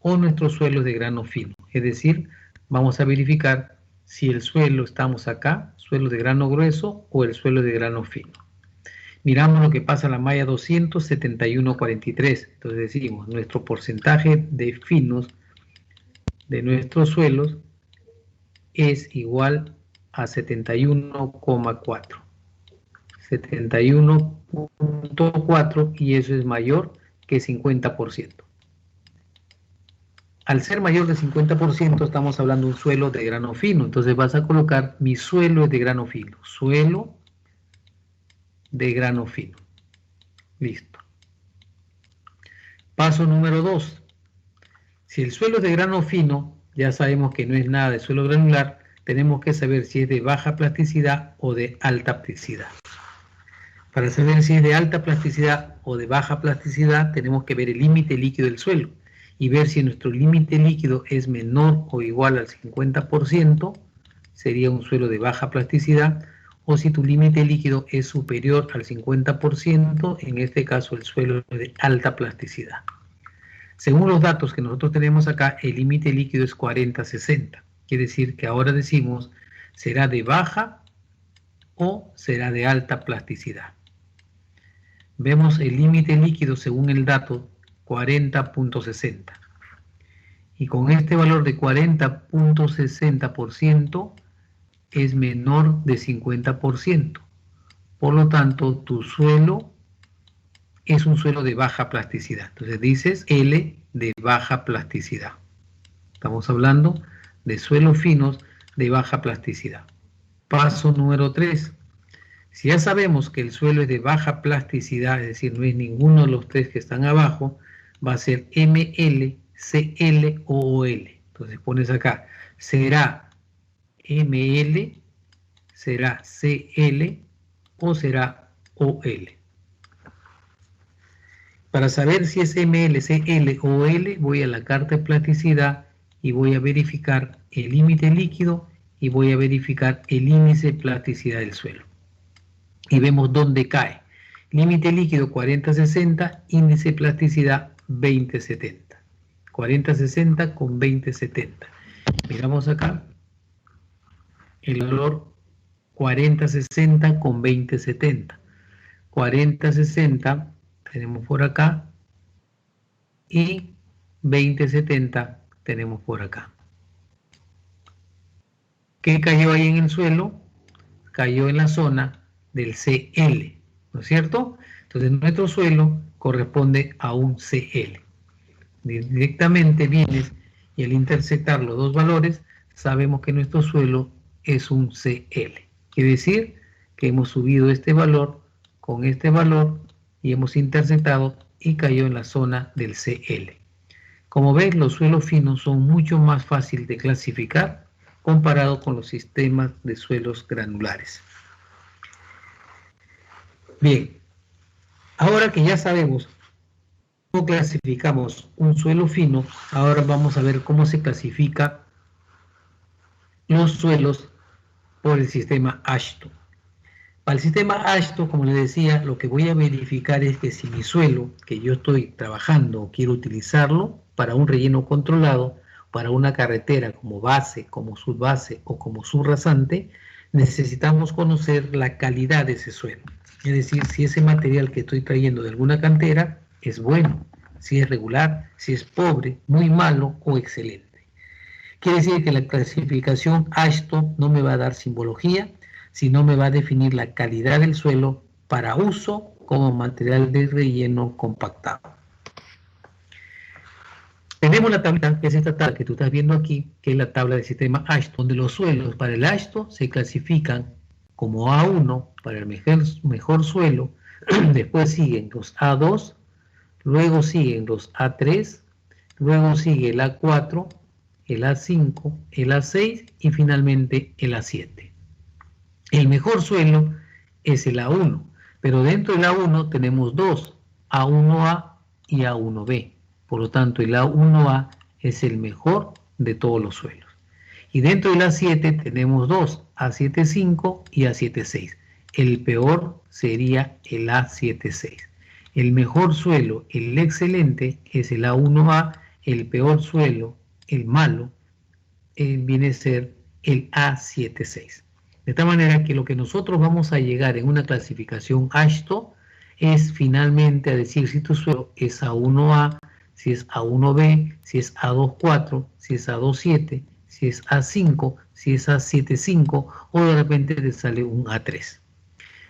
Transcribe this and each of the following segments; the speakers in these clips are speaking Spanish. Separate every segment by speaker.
Speaker 1: o nuestro suelo es de grano fino. Es decir, vamos a verificar si el suelo, estamos acá, suelo de grano grueso o el suelo de grano fino. Miramos lo que pasa en la malla 271.43. Entonces decimos, nuestro porcentaje de finos de nuestros suelos es igual a 71,4. 71.4, y eso es mayor que 50%. Al ser mayor de 50% estamos hablando de un suelo de grano fino. Entonces vas a colocar, mi suelo es de grano fino. Suelo de grano fino. Listo. Paso número 2. Si el suelo es de grano fino, ya sabemos que no es nada de suelo granular, tenemos que saber si es de baja plasticidad o de alta plasticidad. Para saber si es de alta plasticidad o de baja plasticidad, tenemos que ver el límite líquido del suelo y ver si nuestro límite líquido es menor o igual al 50%, sería un suelo de baja plasticidad, o si tu límite líquido es superior al 50%, en este caso el suelo es de alta plasticidad. Según los datos que nosotros tenemos acá, el límite líquido es 40-60. Quiere decir que ahora decimos, ¿será de baja o será de alta plasticidad? Vemos el límite líquido según el dato 40.60. Y con este valor de 40.60% es menor de 50%. Por lo tanto, tu suelo es un suelo de baja plasticidad. Entonces dices L de baja plasticidad. Estamos hablando de suelos finos de baja plasticidad. Paso número 3. Si ya sabemos que el suelo es de baja plasticidad, es decir, no es ninguno de los tres que están abajo, va a ser ML, CL o OL. Entonces pones acá, será ML, será CL o será OL. Para saber si es ML, CL o OL, voy a la carta de plasticidad y voy a verificar el límite líquido y voy a verificar el índice de plasticidad del suelo. Y vemos dónde cae. Límite líquido 40-60, índice de plasticidad 20-70. 40-60 con 20-70. Miramos acá. El valor 40-60 con 20-70. 40-60 tenemos por acá y 20-70 tenemos por acá. ¿Qué cayó ahí en el suelo? Cayó en la zona del CL, ¿no es cierto? Entonces nuestro suelo corresponde a un CL. Directamente vienes y al intersectar los dos valores sabemos que nuestro suelo es un CL. Quiere decir que hemos subido este valor con este valor y hemos intersectado y cayó en la zona del CL. Como ves, los suelos finos son mucho más fáciles de clasificar comparado con los sistemas de suelos granulares. Bien, ahora que ya sabemos cómo clasificamos un suelo fino, ahora vamos a ver cómo se clasifica los suelos por el sistema AASHTO. Para el sistema AASHTO, como les decía, lo que voy a verificar es que si mi suelo, que yo estoy trabajando o quiero utilizarlo para un relleno controlado, para una carretera como base, como subbase o como subrasante, necesitamos conocer la calidad de ese suelo. Es decir, si ese material que estoy trayendo de alguna cantera es bueno, si es regular, si es pobre, muy malo o excelente. Quiere decir que la clasificación AASHTO no me va a dar simbología, sino me va a definir la calidad del suelo para uso como material de relleno compactado. Tenemos la tabla, que es esta tabla que tú estás viendo aquí, que es la tabla del sistema AASHTO, donde los suelos para el AASHTO se clasifican como A1 para el mejor suelo, después siguen los A2, luego siguen los A3, luego sigue el A4, el A5, el A6 y finalmente el A7. El mejor suelo es el A1, pero dentro del A1 tenemos dos, A1A y A1B. Por lo tanto, el A1A es el mejor de todos los suelos. Y dentro del A7 tenemos dos, A7.5 y A7.6. El peor sería el A7.6. El mejor suelo, el excelente, es el A1A el peor suelo, el malo, viene a ser el A76. De tal manera que lo que nosotros vamos a llegar en una clasificación AASHTO es finalmente a decir si tu suelo es A1A, si es A1B, si es A24, si es A27, si es A5, si es A75 o de repente te sale un A3.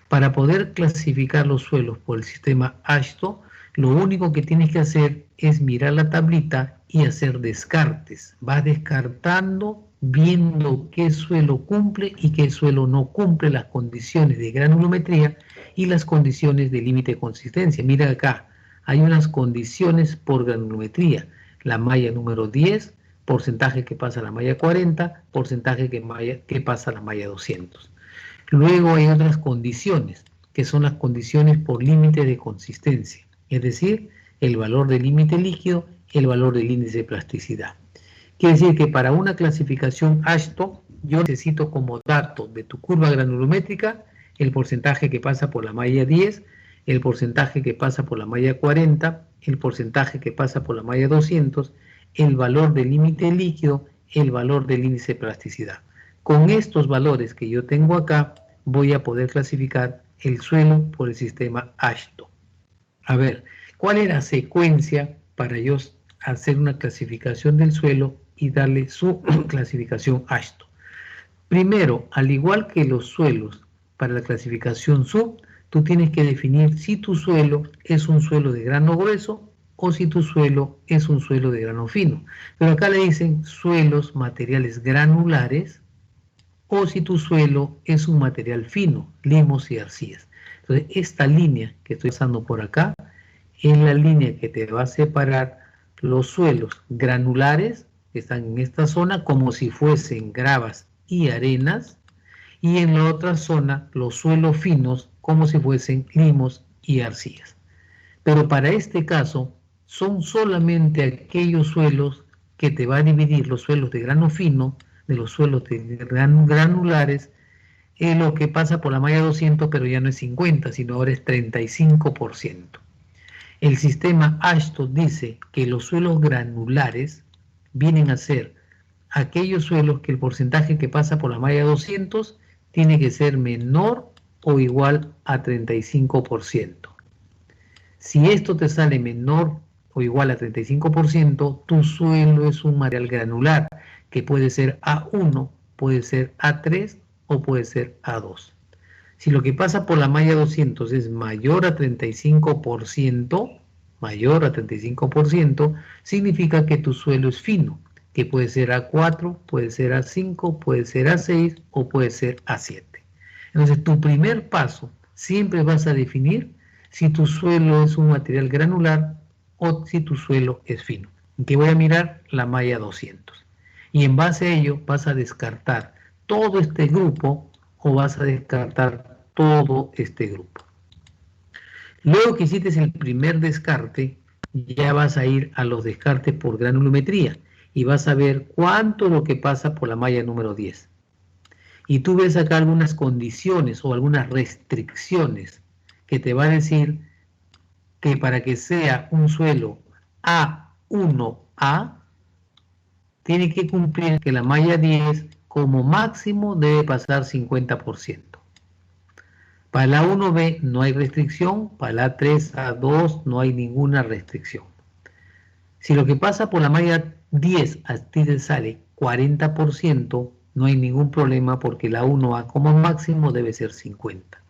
Speaker 1: Para poder clasificar los suelos por el sistema AASHTO, lo único que tienes que hacer es mirar la tablita y hacer descartes. Vas descartando, viendo qué suelo cumple y qué suelo no cumple las condiciones de granulometría y las condiciones de límite de consistencia. Mira acá, hay unas condiciones por granulometría. La malla número 10, porcentaje que pasa a la malla 40, porcentaje que pasa a la malla 200. Luego hay otras condiciones, que son las condiciones por límite de consistencia, es decir, el valor del límite líquido, el valor del índice de plasticidad. Quiere decir que para una clasificación AASHTO, yo necesito como dato de tu curva granulométrica el porcentaje que pasa por la malla 10, el porcentaje que pasa por la malla 40, el porcentaje que pasa por la malla 200, el valor del límite líquido, el valor del índice de plasticidad. Con estos valores que yo tengo acá, voy a poder clasificar el suelo por el sistema AASHTO. A ver, ¿cuál es la secuencia para yo hacer una clasificación del suelo y darle su clasificación AASHTO? Primero, al igual que los suelos para la clasificación SUB, tú tienes que definir si tu suelo es un suelo de grano grueso o si tu suelo es un suelo de grano fino. Pero acá le dicen suelos materiales granulares o si tu suelo es un material fino, limos y arcillas. Entonces, esta línea que estoy pasando por acá es la línea que te va a separar los suelos granulares, que están en esta zona, como si fuesen gravas y arenas, y en la otra zona los suelos finos, como si fuesen limos y arcillas. Pero para este caso, son solamente aquellos suelos que te va a dividir los suelos de grano fino de los suelos granulares, lo que pasa por la malla 200, pero ya no es 50, sino ahora es 35%. El sistema AASHTO dice que los suelos granulares vienen a ser aquellos suelos que el porcentaje que pasa por la malla 200 tiene que ser menor o igual a 35%. Si esto te sale menor o igual a 35%, tu suelo es un material granular, que puede ser A1, puede ser A3 o puede ser A2. Si lo que pasa por la malla 200 es mayor a 35%, significa que tu suelo es fino, que puede ser A4, puede ser A5, puede ser A6 o puede ser A7. Entonces, tu primer paso, siempre vas a definir si tu suelo es un material granular o si tu suelo es fino. Que voy a mirar la malla 200. Y en base a ello vas a descartar todo este grupo o vas a descartar todo este grupo. Luego que hiciste el primer descarte, ya vas a ir a los descartes por granulometría y vas a ver cuánto es lo que pasa por la malla número 10. Y tú ves acá algunas condiciones o algunas restricciones que te va a decir que para que sea un suelo A1A, tiene que cumplir que la malla 10 como máximo debe pasar 50%. Para la 1B no hay restricción, para la 3A2 no hay ninguna restricción. Si lo que pasa por la malla 10 a ti te sale 40%, no hay ningún problema porque la 1A como máximo debe ser 50.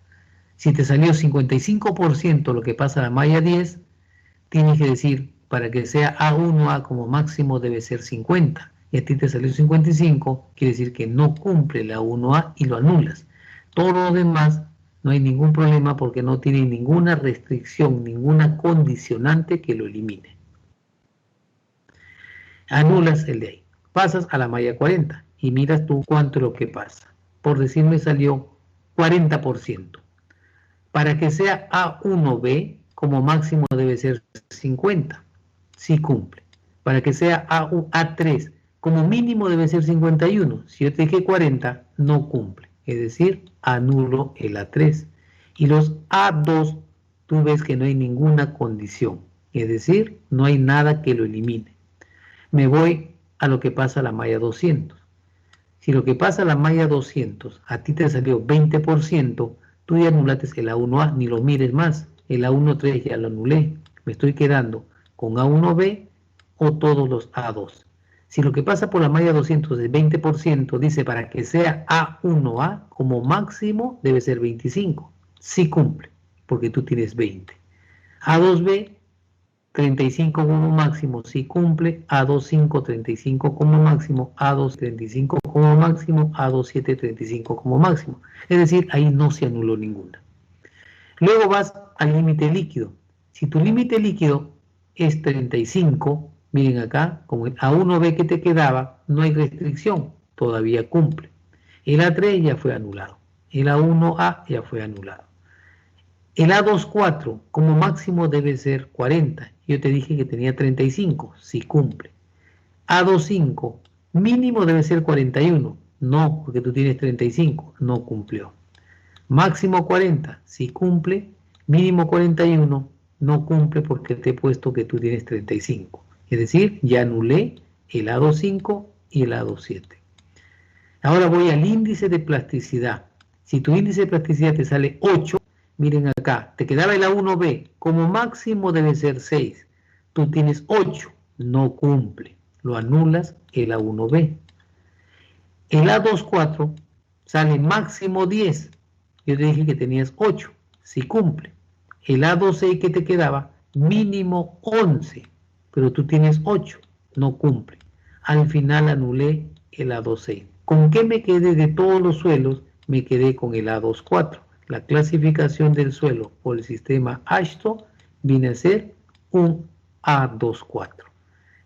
Speaker 1: Si te salió 55% lo que pasa a la malla 10, tienes que decir, para que sea A1A como máximo debe ser 50. Y a ti te salió 55, quiere decir que no cumple la 1A y lo anulas. Todo lo demás no hay ningún problema porque no tiene ninguna restricción, ninguna condicionante que lo elimine. Anulas el de ahí. Pasas a la malla 40 y miras tú cuánto es lo que pasa. Por decir, me salió 40%. Para que sea A1B, como máximo debe ser 50. Sí cumple. Para que sea A3, como mínimo debe ser 51. Si yo te dije 40, no cumple. Es decir, anulo el A3. Y los A2, tú ves que no hay ninguna condición. Es decir, no hay nada que lo elimine. Me voy a lo que pasa a la malla 200. Si lo que pasa a la malla 200, a ti te salió 20%, tú ya anulaste el A1A, ni lo mires más. El A13 ya lo anulé. Me estoy quedando con A1B o todos los A2. Si lo que pasa por la malla 200 es 20%, dice para que sea A1A, como máximo debe ser 25. Sí cumple, porque tú tienes 20. A2B, 35 como máximo, sí cumple. A25, 35 como máximo. A2, 35 como máximo. A27, 35 como máximo. Es decir, ahí no se anuló ninguna. Luego vas al límite líquido. Si tu límite líquido es 35, miren acá, como el A1B que te quedaba, no hay restricción, todavía cumple. El A3 ya fue anulado. El A1A ya fue anulado. El A24 como máximo debe ser 40. Yo te dije que tenía 35, sí cumple. A25 mínimo debe ser 41. No, porque tú tienes 35, no cumplió. Máximo 40, sí cumple. Mínimo 41, no cumple porque te he puesto que tú tienes 35. Es decir, ya anulé el A25 y el A27. Ahora voy al índice de plasticidad. Si tu índice de plasticidad te sale 8, miren acá, te quedaba el A1B, como máximo debe ser 6. Tú tienes 8, no cumple. Lo anulas el A1B. El A24 sale máximo 10. Yo te dije que tenías 8, sí cumple. El A26 que te quedaba, mínimo 11, pero tú tienes 8, no cumple. Al final anulé el A26. ¿Con qué me quedé de todos los suelos? Me quedé con el A24. La clasificación del suelo por el sistema AASHTO viene a ser un A24.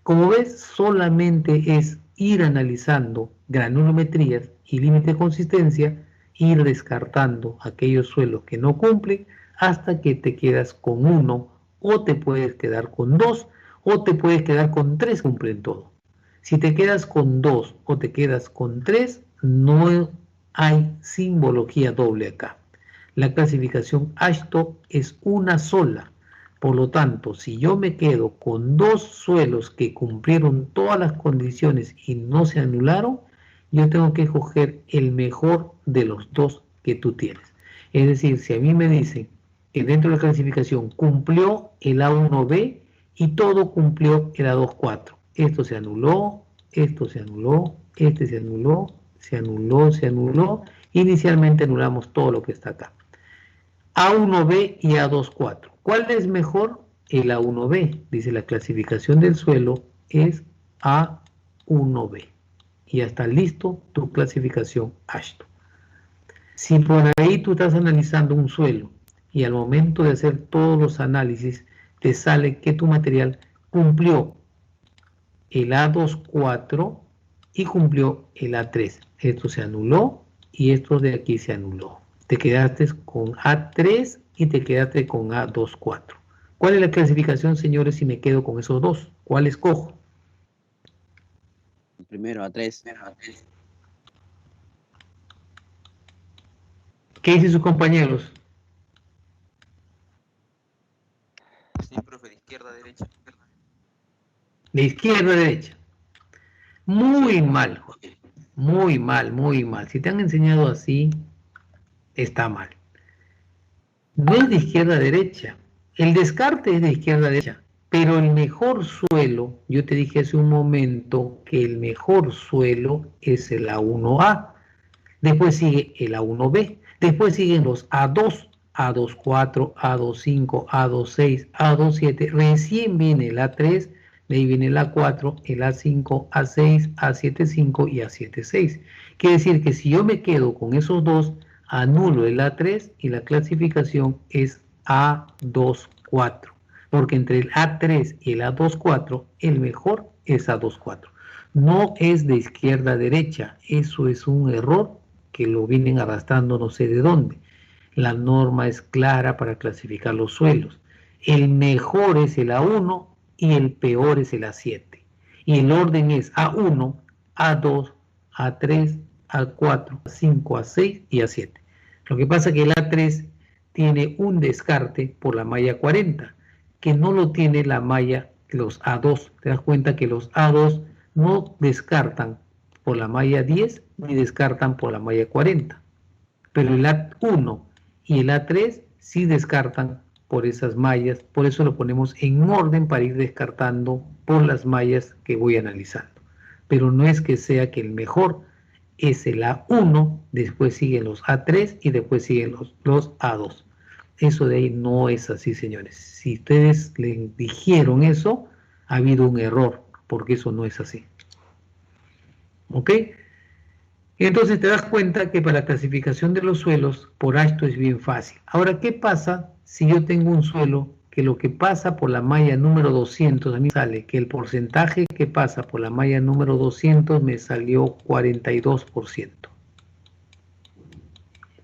Speaker 1: Como ves, solamente es ir analizando granulometrías y límite de consistencia, ir descartando aquellos suelos que no cumplen hasta que te quedas con uno, o te puedes quedar con dos, o te puedes quedar con tres, cumplen todo. Si te quedas con dos o te quedas con tres, no hay simbología doble acá. La clasificación AASHTO es una sola. Por lo tanto, si yo me quedo con dos suelos que cumplieron todas las condiciones y no se anularon, yo tengo que escoger el mejor de los dos que tú tienes. Es decir, si a mí me dicen que dentro de la clasificación cumplió el A1B y todo cumplió el A24, esto se anuló, esto se anuló, este se anuló, se anuló, se anuló. Inicialmente anulamos todo lo que está acá. A1B y A24. ¿Cuál es mejor? El A1B. Dice la clasificación del suelo es A1B. Y ya está listo tu clasificación AASHTO. Si por ahí tú estás analizando un suelo y al momento de hacer todos los análisis te sale que tu material cumplió el A24 y cumplió el A3. Esto se anuló y esto de aquí se anuló. Te quedaste con A3 y te quedaste con A24. ¿Cuál es la clasificación, señores, si me quedo con esos dos? ¿Cuál escojo?
Speaker 2: Primero A3.
Speaker 1: ¿Qué dicen sus compañeros?
Speaker 3: Sí, profe, de izquierda a derecha.
Speaker 1: De izquierda a derecha. Muy mal, Jorge. Muy mal, muy mal. Si te han enseñado así, está mal. No es de izquierda a derecha. El descarte es de izquierda a derecha. Pero el mejor suelo, yo te dije hace un momento que el mejor suelo es el A1A. Después sigue el A1B. Después siguen los A2, A24, A25, A26, A27. Recién viene el A3, de ahí viene el A4, el A5, A6, A75 y A76. Quiere decir que si yo me quedo con esos dos, anulo el A3 y la clasificación es A24. Porque entre el A3 y el A24, el mejor es A24. No es de izquierda a derecha. Eso es un error que lo vienen arrastrando no sé de dónde. La norma es clara para clasificar los suelos. El mejor es el A1 y el peor es el A7. Y el orden es A1, A2, A3, A4, A5, A6 y A7. Lo que pasa es que el A3 tiene un descarte por la malla 40, que no lo tiene la malla los A2. Te das cuenta que los A2 no descartan por la malla 10 ni descartan por la malla 40. Pero el A1 y el A3 sí descartan por esas mallas. Por eso lo ponemos en orden para ir descartando por las mallas que voy analizando. Pero no es que sea que el mejor es el A1, después siguen los A3 y después siguen los A2. Eso de ahí no es así, señores. Si ustedes le dijeron eso, ha habido un error, porque eso no es así. ¿Ok? Entonces te das cuenta que para la clasificación de los suelos, por AASHTO es bien fácil. Ahora, ¿qué pasa si yo tengo un suelo que lo que pasa por la malla número 200, a mí sale que el porcentaje que pasa por la malla número 200 me salió 42%?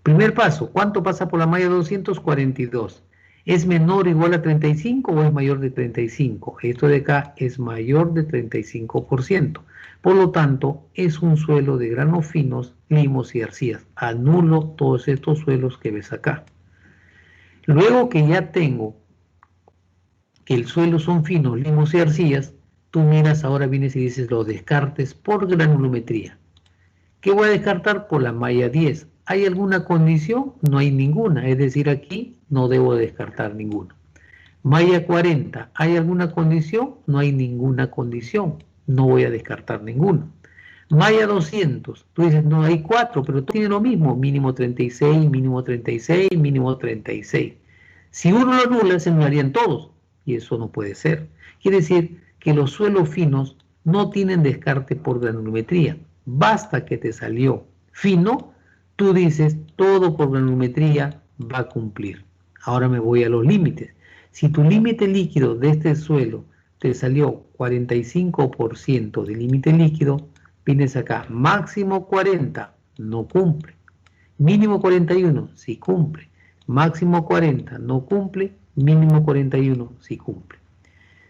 Speaker 1: Primer paso, ¿cuánto pasa por la malla 200? 42. ¿Es menor o igual a 35 o es mayor de 35? Esto de acá es mayor de 35%. Por lo tanto, es un suelo de granos finos, limos y arcillas. Anulo todos estos suelos que ves acá. Luego que ya tengo que el suelo son finos, limos y arcillas, tú miras, ahora vienes y dices los descartes por granulometría. ¿Qué voy a descartar? Por la malla 10. ¿Hay alguna condición? No hay ninguna, es decir, aquí no debo descartar ninguno. Malla 40, ¿hay alguna condición? No hay ninguna condición, no voy a descartar ninguno. Malla 200, tú dices, no, hay 4, pero tiene lo mismo, mínimo 36, mínimo 36, mínimo 36. Si uno lo anula, se anularían todos, y eso no puede ser. Quiere decir que los suelos finos no tienen descarte por granulometría. Basta que te salió fino, tú dices, todo por granulometría va a cumplir. Ahora me voy a los límites. Si tu límite líquido de este suelo te salió 45% de límite líquido, vienes acá, máximo 40, no cumple. Mínimo 41, sí cumple. Máximo 40, no cumple. Mínimo 41, sí cumple.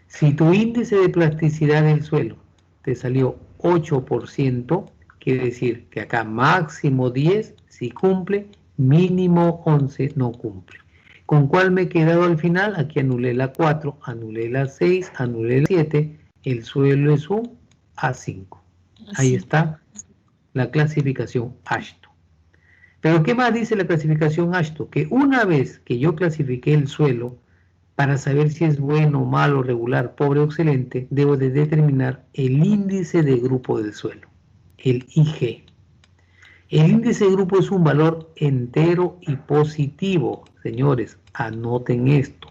Speaker 1: Si tu índice de plasticidad del suelo te salió 8%, quiere decir que acá máximo 10 sí cumple, mínimo 11 no cumple. ¿Con cuál me he quedado al final? Aquí anulé la 4, anulé la 6, anulé la 7, el suelo es un A5. Ahí está la clasificación AASHTO. Pero ¿qué más dice la clasificación AASHTO? Que una vez que yo clasifiqué el suelo, para saber si es bueno, malo, regular, pobre o excelente, debo de determinar el índice de grupo del suelo, el IG. El índice de grupo es un valor entero y positivo. Señores, anoten esto.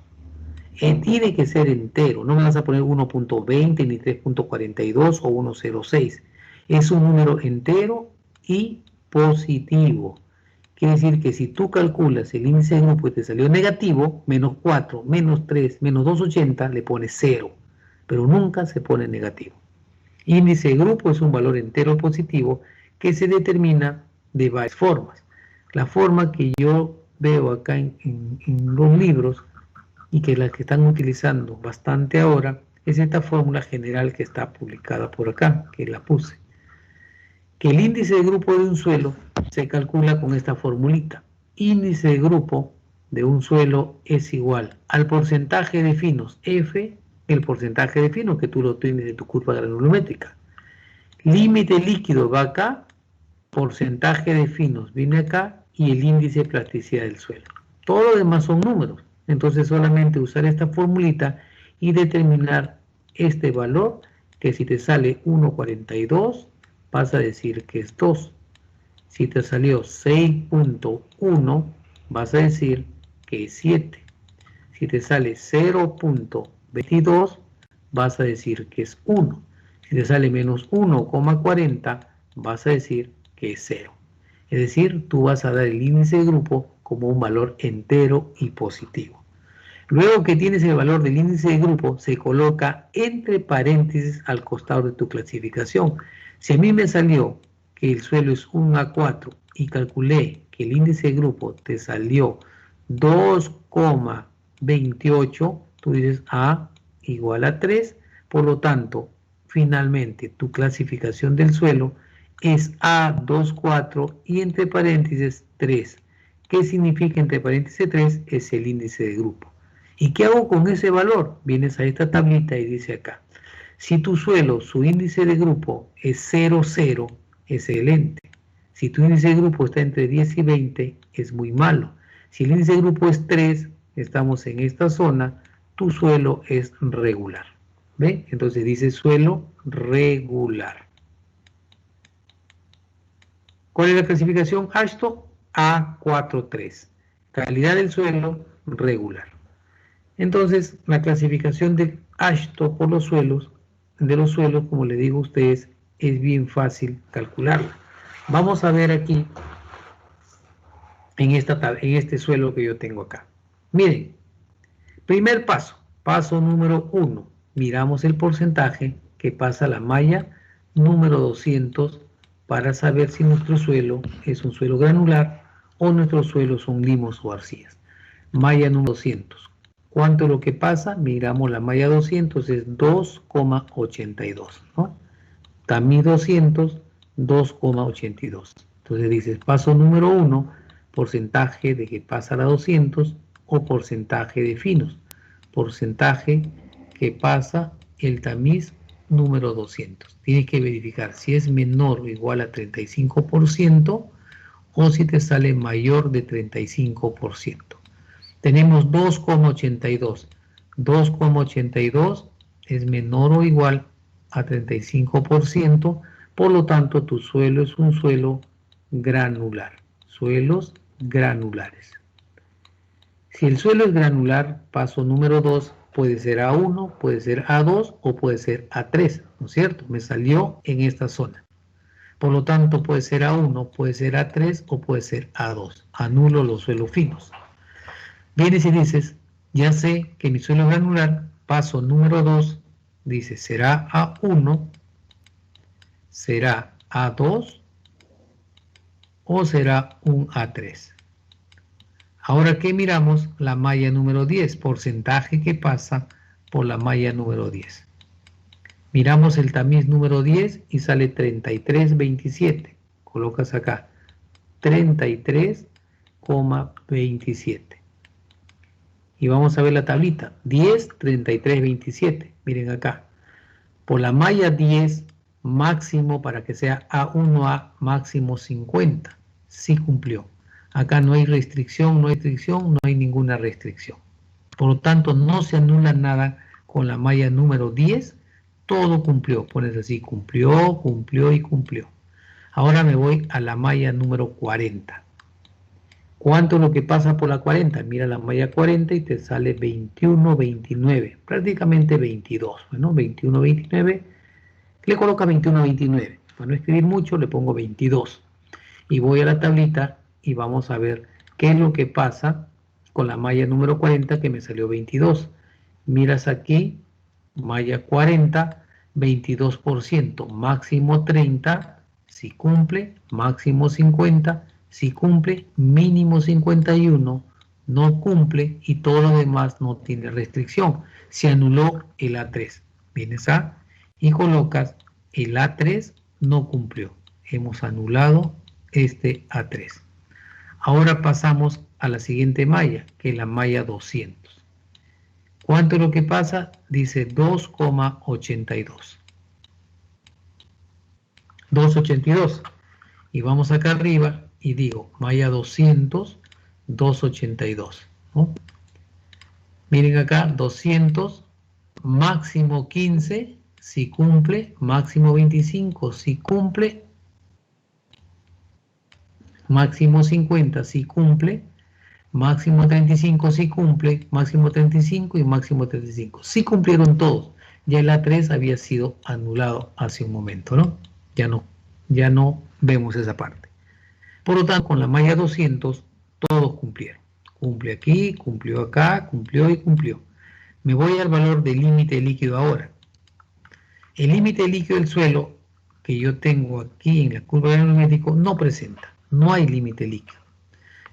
Speaker 1: Tiene que ser entero, no me vas a poner 1.20 ni 3.42 o 1.06. Es un número entero y positivo. Quiere decir que si tú calculas el índice de grupo y te salió negativo, menos 4, menos 3, menos 280, le pones 0, pero nunca se pone negativo. Índice de grupo es un valor entero positivo que se determina de varias formas. La forma que yo veo acá en los libros y que las que están utilizando bastante ahora es esta fórmula general que está publicada por acá, que la puse. Que el índice de grupo de un suelo se calcula con esta formulita. Índice de grupo de un suelo es igual al porcentaje de finos, F, el porcentaje de finos que tú lo tienes de tu curva granulométrica. Límite líquido va acá, porcentaje de finos viene acá y el índice de plasticidad del suelo. Todo lo demás son números. Entonces solamente usar esta formulita y determinar este valor, que si te sale 1.42, vas a decir que es 2. Si te salió 6.1, vas a decir que es 7. Si te sale 0.22, vas a decir que es 1. Si te sale menos 1,40, vas a decir que es 0. Es decir, tú vas a dar el índice de grupo como un valor entero y positivo. Luego que tienes el valor del índice de grupo, se coloca entre paréntesis al costado de tu clasificación. Si a mí me salió que el suelo es un A4 y calculé que el índice de grupo te salió 2,28, tú dices A igual a 3, por lo tanto, finalmente tu clasificación del suelo es A24 y entre paréntesis 3. ¿Qué significa entre paréntesis 3? Es el índice de grupo. ¿Y qué hago con ese valor? Vienes a esta tablita y dice acá, si tu suelo, su índice de grupo es 0, 0, excelente. Si tu índice de grupo está entre 10 y 20, es muy malo. Si el índice de grupo es 3, estamos en esta zona, tu suelo es regular. ¿Ve? Entonces dice suelo regular. ¿Cuál es la clasificación AASHTO? A43. Calidad del suelo regular. Entonces, la clasificación de AASHTO por los suelos, como les digo a ustedes, es bien fácil calcularla. Vamos a ver aquí en este suelo que yo tengo acá. Miren, primer paso, paso número 1. Miramos el porcentaje que pasa a la malla número 200 para saber si nuestro suelo es un suelo granular o nuestros suelos son limos o arcillas. Malla número 200. ¿Cuánto es lo que pasa? Miramos la malla 200, es 2,82, ¿no? Tamiz 200, 2,82. Entonces dices, paso número 1, porcentaje de que pasa a la 200 o porcentaje de finos. Porcentaje que pasa el tamiz número 200. Tienes que verificar si es menor o igual a 35% o si te sale mayor de 35%. Tenemos 2,82. 2,82 es menor o igual a 35%, por lo tanto tu suelo es un suelo granular. Suelos granulares. Si el suelo es granular, paso número 2, puede ser A1, puede ser A2 o puede ser A3, ¿no es cierto? Me salió en esta zona. Por lo tanto, puede ser A1, puede ser A3 o puede ser A2. Anulo los suelos finos. Vienes y dices, ya sé que mi suelo es granular, paso número 2, dice, será A1, será A2 o será un A3. Ahora que miramos la malla número 10, porcentaje que pasa por la malla número 10. Miramos el tamiz número 10 y sale 33,27. Colocas acá 33,27. Y vamos a ver la tablita. 10, 33,27. Miren acá. Por la malla 10, máximo para que sea A1A, máximo 50. Sí cumplió. Acá no hay restricción, no hay ninguna restricción. Por lo tanto, no se anula nada con la malla número 10. Todo cumplió. Pones así, cumplió, cumplió y cumplió. Ahora me voy a la malla número 40. ¿Cuánto es lo que pasa por la 40? Mira la malla 40 y te sale 21,29. Prácticamente 22. Bueno, 21,29. Le coloca 21,29. Para no escribir mucho, le pongo 22. Y voy a la tablita y vamos a ver qué es lo que pasa con la malla número 40 que me salió 22. Miras aquí, malla 40, 22%, máximo 30, si cumple, máximo 50, si cumple, mínimo 51, no cumple y todo lo demás no tiene restricción. Se anuló el A3. Vienes a y colocas el A3 no cumplió. Hemos anulado este A3. Ahora pasamos a la siguiente malla, que es la malla 200. ¿Cuánto es lo que pasa? Dice 2,82. 2,82. Y vamos acá arriba y digo, malla 200, 2,82. ¿No? Miren acá, 200, máximo 15, si cumple, máximo 25, si cumple, máximo 50 si cumple, máximo 35 si cumple, máximo 35 y máximo 35. Si cumplieron todos, ya el A3 había sido anulado hace un momento, ¿no? Ya no vemos esa parte. Por lo tanto, con la malla 200, todos cumplieron. Cumple aquí, cumplió acá, cumplió y cumplió. Me voy al valor del límite líquido ahora. El límite líquido del suelo que yo tengo aquí en la curva de granulométrico no presenta. No hay límite líquido.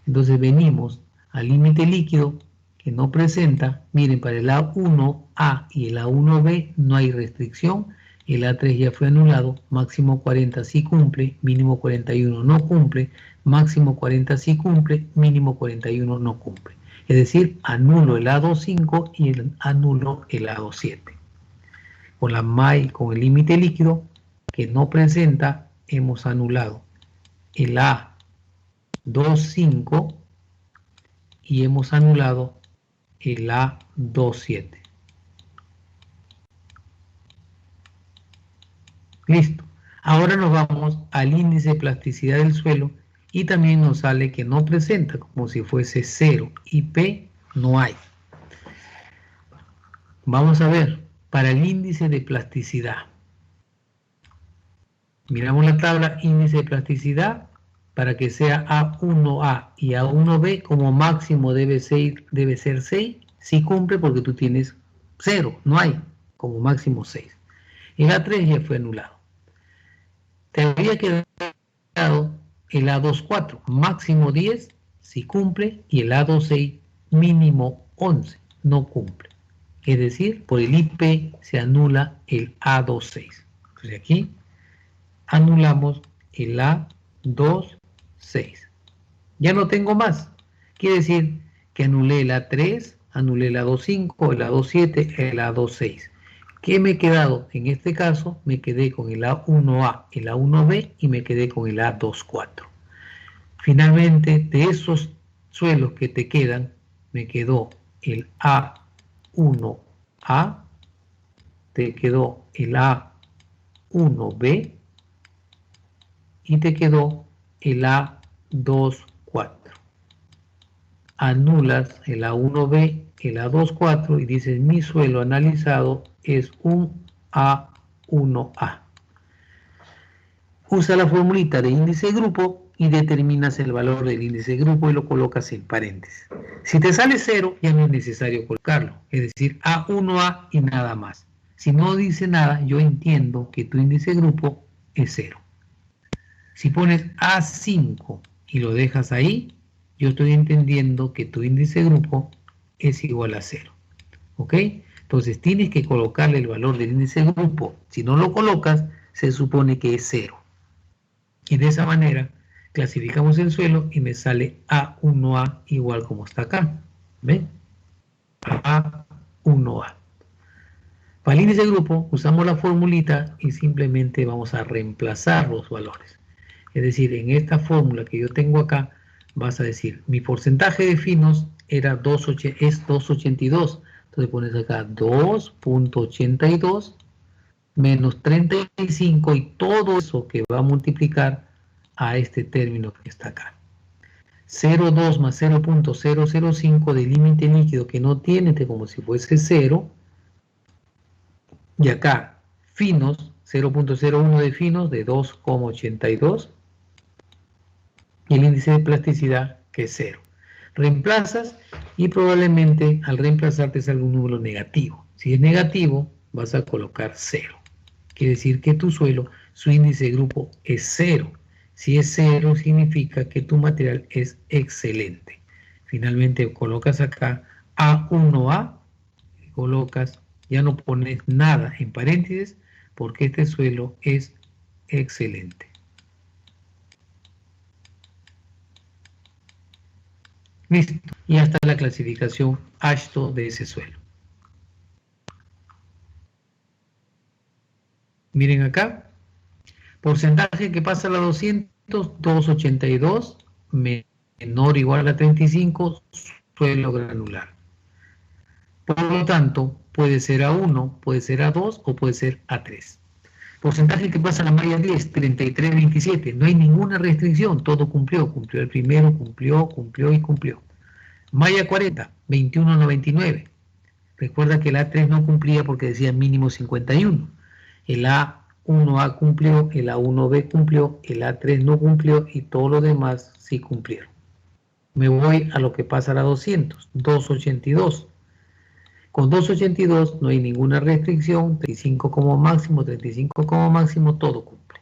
Speaker 1: Entonces venimos al límite líquido que no presenta. Miren, para el A1A y el A1B no hay restricción. El A3 ya fue anulado. Máximo 40 sí cumple, mínimo 41 no cumple. Máximo 40 sí cumple, mínimo 41 no cumple. Es decir, anulo el A25 y anulo el A27. Con la MAI, con el límite líquido que no presenta, hemos anulado el A25 y hemos anulado el A27. Listo. Ahora nos vamos al índice de plasticidad del suelo y también nos sale que no presenta, como si fuese 0 y P no hay. Vamos a ver, para el índice de plasticidad. Miramos la tabla índice de plasticidad. Para que sea A1A y A1B, como máximo debe ser 6. Si cumple porque tú tienes 0, no hay, como máximo 6. El A3 ya fue anulado. Te había quedado el A24, máximo 10, si cumple, y el A26, mínimo 11, no cumple. Es decir, por el IP se anula el A26. Entonces aquí anulamos el A26. Ya no tengo más. Quiere decir que anulé el A3, anulé el A25, el A27, el A26. ¿Qué me he quedado? En este caso me quedé con el A1A, el A1B y me quedé con el A24. Finalmente, de esos suelos que te quedan, me quedó el A1A, te quedó el A1B y te quedó el A24. Anulas el A1B, el A24 y dices mi suelo analizado es un A1A. Usa la formulita de índice grupo y determinas el valor del índice grupo y lo colocas en paréntesis. Si te sale 0, ya no es necesario colocarlo, es decir, A1A y nada más. Si no dice nada, yo entiendo que tu índice grupo es 0. Si pones A5 y lo dejas ahí, yo estoy entendiendo que tu índice grupo es igual a 0. ¿Ok? Entonces tienes que colocarle el valor del índice grupo. Si no lo colocas, se supone que es 0. Y de esa manera clasificamos el suelo y me sale A1A igual como está acá. ¿Ven? A1A. Para el índice grupo usamos la formulita y simplemente vamos a reemplazar los valores. Es decir, en esta fórmula que yo tengo acá, vas a decir, mi porcentaje de finos era es 2,82. Entonces pones acá 2.82 menos 35 y todo eso que va a multiplicar a este término que está acá. 0,2 más 0.005 de límite líquido que no tiene como si fuese 0. Y acá, finos, 0.01 de finos de 2,82. Y el índice de plasticidad que es 0. Reemplazas y probablemente al reemplazar te salga un número negativo. Si es negativo, vas a colocar 0. Quiere decir que tu suelo, su índice de grupo es 0. Si es 0, significa que tu material es excelente. Finalmente colocas acá A1A, colocas, ya no pones nada en paréntesis porque este suelo es excelente. Listo. Y hasta la clasificación AASHTO de ese suelo. Miren acá. Porcentaje que pasa a la 200, 282, menor o igual a 35, suelo granular. Por lo tanto, puede ser A1, puede ser A2 o puede ser A3. Porcentaje que pasa a la malla 10, 33,27. No hay ninguna restricción, todo cumplió. Cumplió el primero, cumplió y cumplió. Malla 40, 21,99. Recuerda que el A3 no cumplía porque decía mínimo 51. El A1A cumplió, el A1B cumplió, el A3 no cumplió y todos los demás sí cumplieron. Me voy a lo que pasa a la 200, 282. Con 282 no hay ninguna restricción, 35 como máximo, 35 como máximo, todo cumple.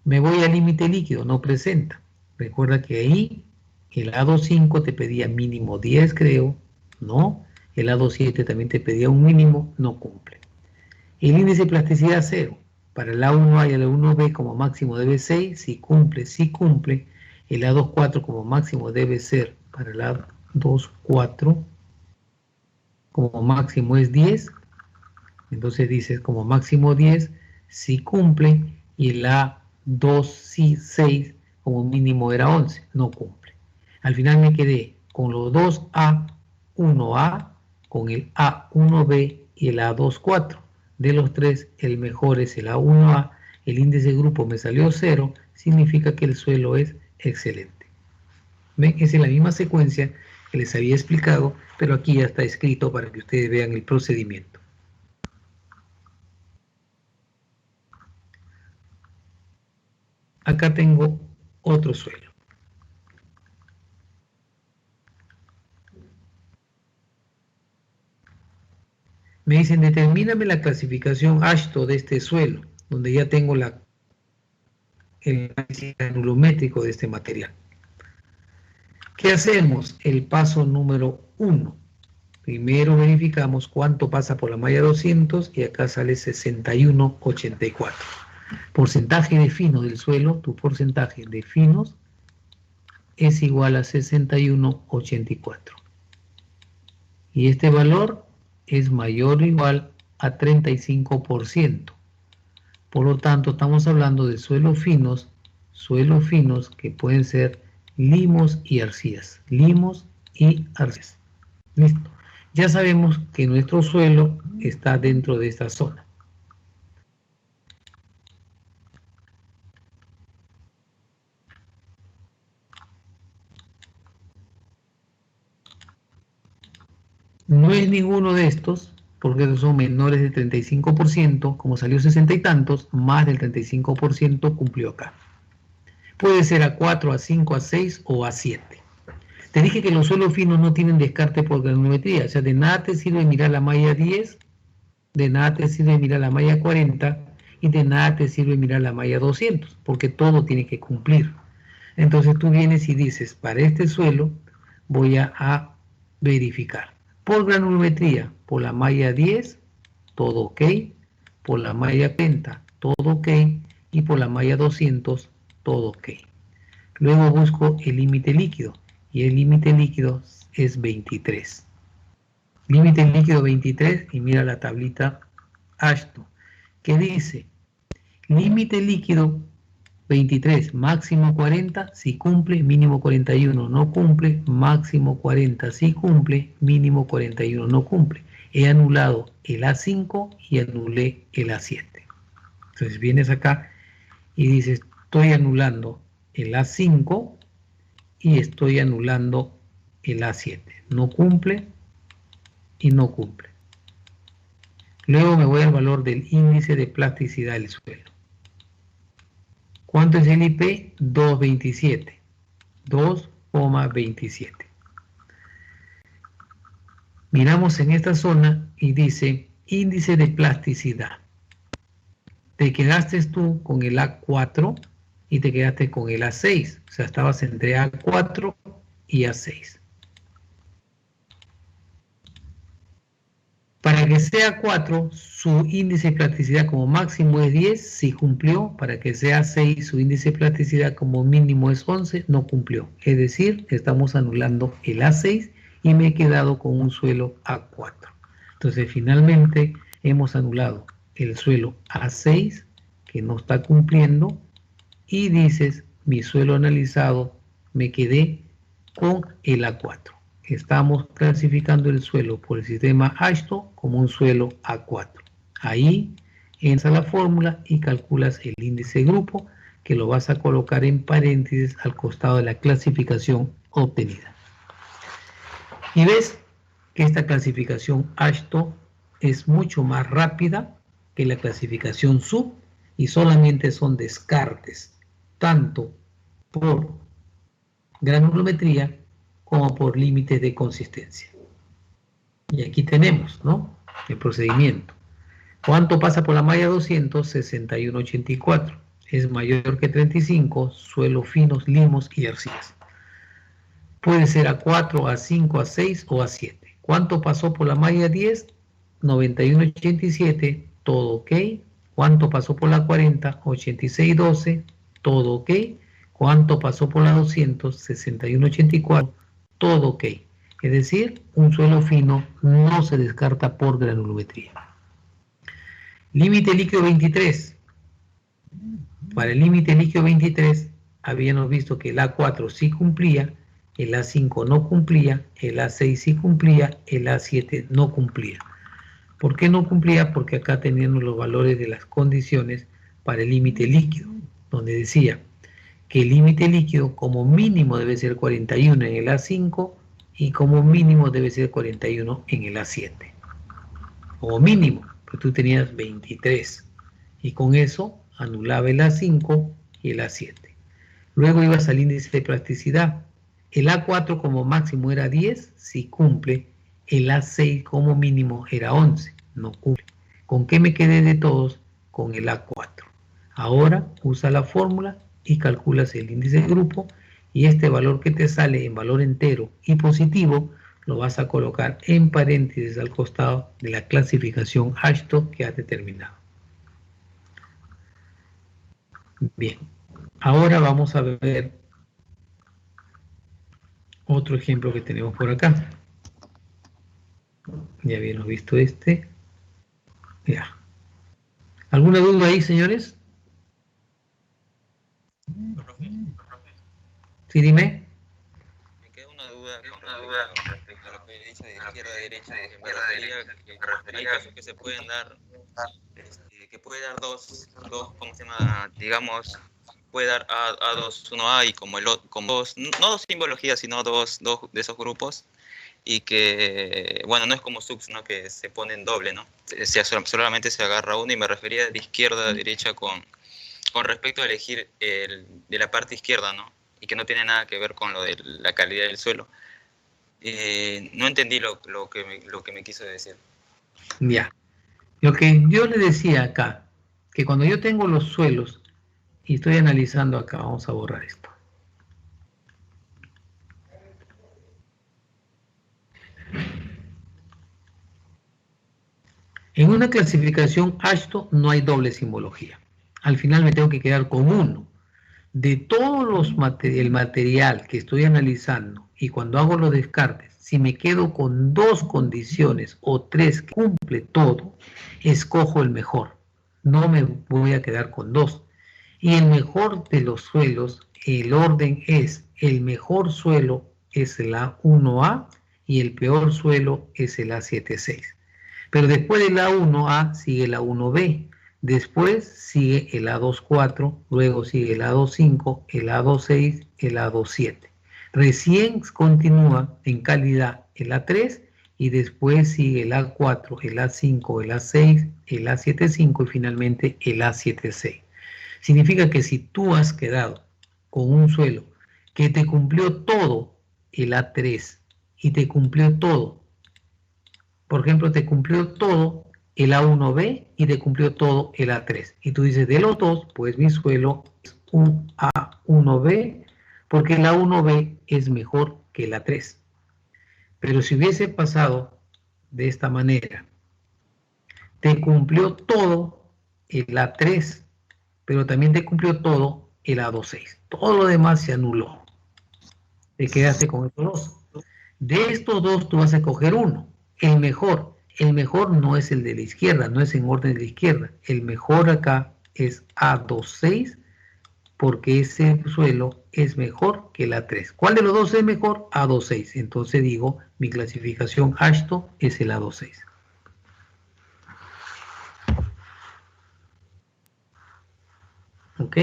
Speaker 1: Me voy al límite líquido, no presenta. Recuerda que ahí el A25 te pedía mínimo 10, creo, no. El A27 también te pedía un mínimo, no cumple. El índice de plasticidad 0. Para el A1A y el A1B como máximo debe 6, si cumple, si cumple. El A24 como máximo debe ser para el 2, 4, como máximo es 10, entonces dices como máximo 10, sí cumple, y la 2, sí, 6, como mínimo era 11, no cumple. Al final me quedé con los 2A, 1A, con el A1B y el A24. De los tres, el mejor es el A1A, el índice de grupo me salió 0, significa que el suelo es excelente. ¿Ven? Esa es la misma secuencia que les había explicado, pero aquí ya está escrito para que ustedes vean el procedimiento. Acá tengo otro suelo. Me dicen, determíname la clasificación AASHTO de este suelo, donde ya tengo el análisis granulométrico de este material. ¿Qué hacemos? El paso número 1. Primero verificamos cuánto pasa por la malla 200 y acá sale 61,84. Porcentaje de fino del suelo, tu porcentaje de finos es igual a 61,84. Y este valor es mayor o igual a 35%. Por lo tanto, estamos hablando de suelos finos que pueden ser limos y arcillas. Limos y arcillas. Listo. Ya sabemos que nuestro suelo está dentro de esta zona. No es ninguno de estos, porque son menores del 35%, como salió 60 y tantos, más del 35% cumplió acá. Puede ser a 4, a 5, a 6 o a 7. Te dije que los suelos finos no tienen descarte por granulometría, o sea, de nada te sirve mirar la malla 10, de nada te sirve mirar la malla 40 y de nada te sirve mirar la malla 200, porque todo tiene que cumplir. Entonces tú vienes y dices, para este suelo voy a verificar. Por granulometría, por la malla 10, todo ok, por la malla 40, todo ok, y por la malla 200, todo ok. Luego busco el límite líquido, y el límite líquido es 23. Límite líquido 23, y mira la tablita AASHTO, que dice, límite líquido 23, máximo 40, si cumple, mínimo 41, no cumple, máximo 40, si cumple, mínimo 41, no cumple. He anulado el A5 y anulé el A7. Entonces vienes acá y dices, estoy anulando el A5 y estoy anulando el A7. No cumple y no cumple. Luego me voy al valor del índice de plasticidad del suelo. ¿Cuánto es el IP? 2,27. 2,27. Miramos en esta zona y dice índice de plasticidad. Te quedaste tú con el A4 y te quedaste con el A6. O sea, estabas entre A4 y A6. Para que sea 4, su índice de plasticidad como máximo es 10, sí cumplió. Para que sea 6, su índice de plasticidad como mínimo es 11, no cumplió. Es decir, estamos anulando el A6 y me he quedado con un suelo A4. Entonces, finalmente, hemos anulado el suelo A6, que no está cumpliendo, y dices, mi suelo analizado, me quedé con el A4. Estamos clasificando el suelo por el sistema AASHTO como un suelo A4. Ahí entras a la fórmula y calculas el índice de grupo, que lo vas a colocar en paréntesis al costado de la clasificación obtenida. Y ves que esta clasificación AASHTO es mucho más rápida que la clasificación SUB y solamente son descartes, tanto por granulometría como por límites de consistencia. Y aquí tenemos, ¿no?, el procedimiento. ¿Cuánto pasa por la malla 200? 61,84. Es mayor que 35, suelos finos, limos y arcillas. Puede ser A4, A5, A6 o A7. ¿Cuánto pasó por la malla 10? 91,87, todo ok. ¿Cuánto pasó por la 40? 86,12, todo ok. ¿Cuánto pasó por la 200? 61,84, todo ok. Es decir, un suelo fino no se descarta por granulometría. Límite líquido 23. Para el límite líquido 23 habíamos visto que el A4 sí cumplía, el A5 no cumplía, el A6 sí cumplía, el A7 no cumplía. ¿Por qué no cumplía? Porque acá teníamos los valores de las condiciones para el límite líquido, donde decía que el límite líquido como mínimo debe ser 41 en el A5 y como mínimo debe ser 41 en el A7. Como mínimo, pero tú tenías 23 y con eso anulaba el A5 y el A7. Luego ibas al índice de plasticidad. El A4 como máximo era 10, si cumple. El A6 como mínimo era 11, no cumple. ¿Con qué me quedé de todos? Con el A4. Ahora usa la fórmula y calculas el índice de grupo y este valor que te sale en valor entero y positivo lo vas a colocar en paréntesis al costado de la clasificación Ashton que has determinado. Bien, ahora vamos a ver otro ejemplo que tenemos por acá. Ya habíamos visto este. Ya. ¿Alguna duda ahí, señores? Sí, dime.
Speaker 3: Me queda una duda con respecto a lo que he dicho de izquierda a derecha. Hay casos que se pueden dar, que puede dar dos, ¿cómo se llama? Digamos, puede dar A2, 1A y como dos, no dos simbologías, sino dos de esos grupos. Y que, bueno, no es como subs, ¿no? Que se ponen doble, ¿no? Solamente se agarra uno y me refería de izquierda a derecha con respecto a elegir de la parte izquierda, ¿no? Y que no tiene nada que ver con lo de la calidad del suelo. No entendí lo que me quiso decir.
Speaker 1: Ya. Lo que yo le decía acá, que cuando yo tengo los suelos y estoy analizando acá, vamos a borrar esto. En una clasificación Ashton no hay doble simbología. Al final me tengo que quedar con uno. De todos el material que estoy analizando y cuando hago los descartes, si me quedo con dos condiciones o tres que cumple todo, escojo el mejor. No me voy a quedar con dos. Y el mejor de los suelos, el orden es, el mejor suelo es el A1A y el peor suelo es el A76. Pero después del A1A sigue el A1B, después sigue el A24, luego sigue el A25, el A26, el A27. Recién continúa en calidad el A3 y después sigue el A4, el A5, el A6, el A75 y finalmente el A76. Significa que si tú has quedado con un suelo que te cumplió todo el A3 y te cumplió todo, por ejemplo, te cumplió todo el A1B y te cumplió todo el A3. Y tú dices, de los dos, pues mi suelo es un A1B, porque el A1B es mejor que el A3. Pero si hubiese pasado de esta manera, te cumplió todo el A3, pero también te cumplió todo el A26. Todo lo demás se anuló. Te quedaste con estos dos. De estos dos tú vas a escoger uno, el mejor. El mejor no es el de la izquierda, no es en orden de la izquierda. El mejor acá es A26 porque ese suelo es mejor que el A3. ¿Cuál de los dos es mejor? A26. Entonces digo, mi clasificación Ashton es el A26. ¿Ok?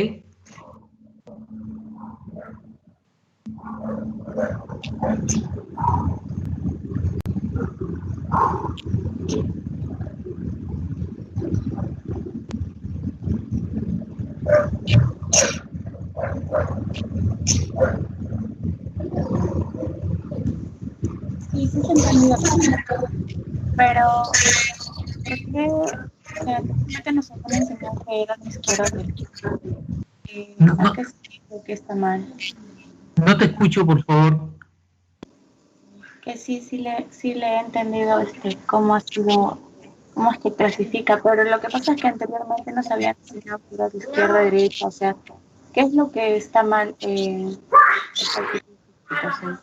Speaker 2: Sí, sí se entendió. Pero, ¿por qué nos han enseñado que era de izquierda a derecha? ¿A qué significa que está mal?
Speaker 1: No te escucho, por favor.
Speaker 2: Que sí le he entendido cómo es que clasifica, pero lo que pasa es que anteriormente nos habían enseñado que era de izquierda a derecha, o sea, ¿qué es lo que está mal en esta clasificación?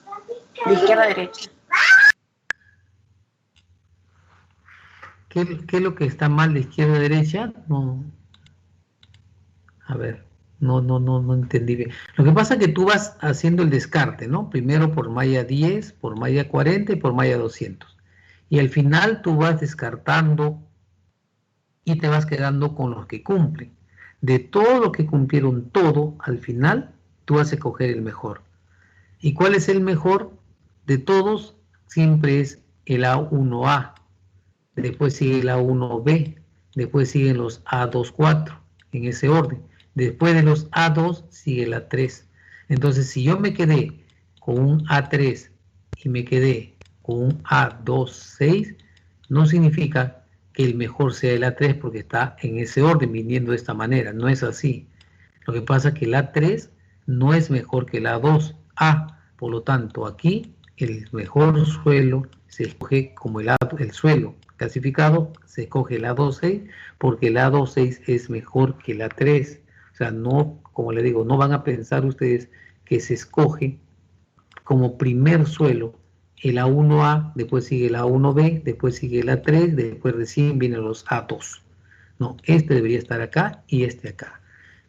Speaker 2: De izquierda a derecha.
Speaker 1: ¿Qué es lo que está mal de izquierda a derecha? No. A ver, no entendí bien. Lo que pasa es que tú vas haciendo el descarte, ¿no? Primero por malla 10, por malla 40 y por malla 200. Y al final tú vas descartando y te vas quedando con los que cumplen. De todo lo que cumplieron todo, al final tú vas a escoger el mejor. ¿Y cuál es el mejor? De todos, siempre es el A1A. Después sigue el A1B. Después siguen los A24, en ese orden. Después de los A2 sigue el A3. Entonces, si yo me quedé con un A3 y me quedé con un A26, no significa que el mejor sea el A3 porque está en ese orden, viniendo de esta manera. No es así. Lo que pasa es que el A3 no es mejor que el A2A. Por lo tanto, aquí el mejor suelo se escoge como el suelo clasificado, se escoge el A26 porque el A26 es mejor que el A3. O sea, no, como le digo, no van a pensar ustedes que se escoge como primer suelo el A1A, después sigue el A1B, después sigue el A3, después recién vienen los A2. No, este debería estar acá y este acá.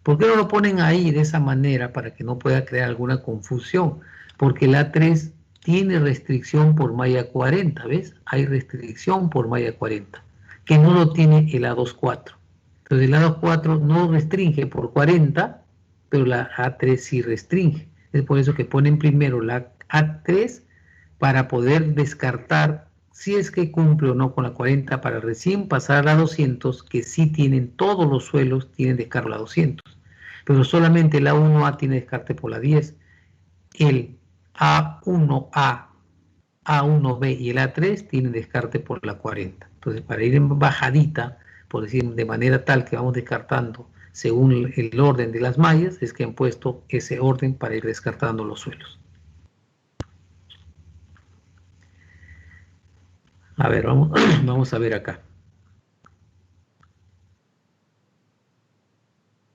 Speaker 1: ¿Por qué no lo ponen ahí de esa manera para que no pueda crear alguna confusión? Porque el A3 tiene restricción por malla 40, ¿ves? Hay restricción por malla 40, que no lo tiene el A24. Entonces el A24 no restringe por 40, pero la A3 sí restringe. Es por eso que ponen primero la A3 para poder descartar si es que cumple o no con la 40 para recién pasar a la 200, que sí tienen todos los suelos, tienen descarte la 200. Pero solamente el A1A tiene descarte por la 10. El A1A, A1B y el A3 tienen descarte por la 40. Entonces, para ir en bajadita, por decir, de manera tal que vamos descartando según el orden de las mallas, es que han puesto ese orden para ir descartando los suelos. A ver, vamos a ver acá.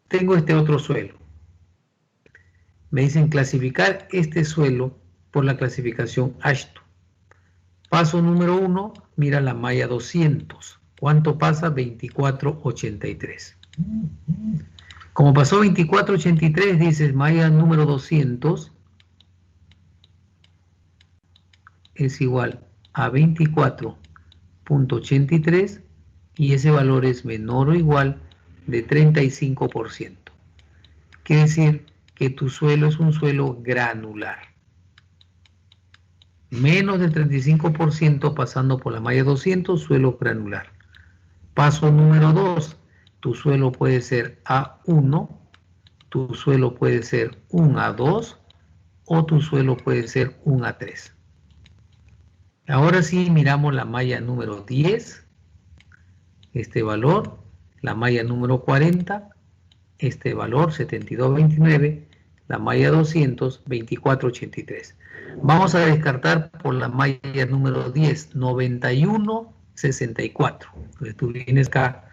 Speaker 1: Tengo este otro suelo. Me dicen clasificar este suelo por la clasificación Ashton. Paso número 1, mira la malla 200. ¿Cuánto pasa? 2483. Como pasó 2483, dices malla número 200 es igual a 24.83 y ese valor es menor o igual de 35%. Quiere decir que tu suelo es un suelo granular. Menos del 35% pasando por la malla 200, suelo granular. Paso número 2, tu suelo puede ser A1, tu suelo puede ser un A2 o tu suelo puede ser un A3. Ahora sí miramos la malla número 10, este valor, la malla número 40, este valor 7229, la malla 200, 2483. Vamos a descartar por la malla número 10, 9164. Entonces tú vienes acá,